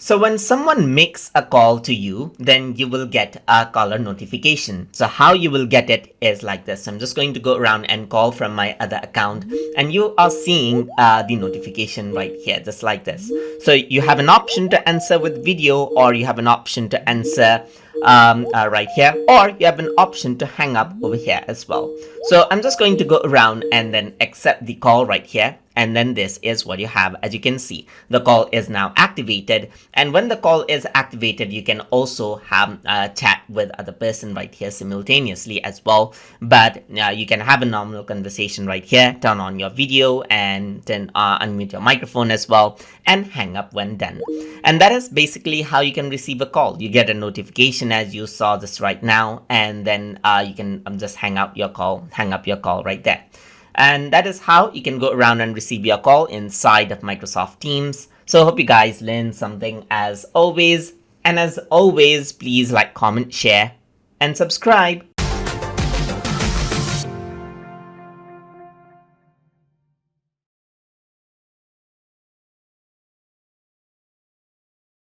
So when someone makes a call to you, then you will get a caller notification. So how you will get it is like this. I'm just going to go around and call from my other account, and you are seeing the notification right here, just like this. So you have an option to answer with video, or you have an option to answer right here, or you have an option to hang up over here as well. So I'm just going to go around and then accept the call right here. And then this is what you have. As you can see, the call is now activated. And when the call is activated, you can also have a chat with other person right here simultaneously as well. But you can have a normal conversation right here, turn on your video, and then unmute your microphone as well, and hang up when done. And that is basically how you can receive a call. You get a notification as you saw this right now, and then you can just hang up your call right there. And that is how you can go around and receive your call inside of Microsoft Teams. So I hope you guys learned something as always. And as always, please like, comment, share, and subscribe.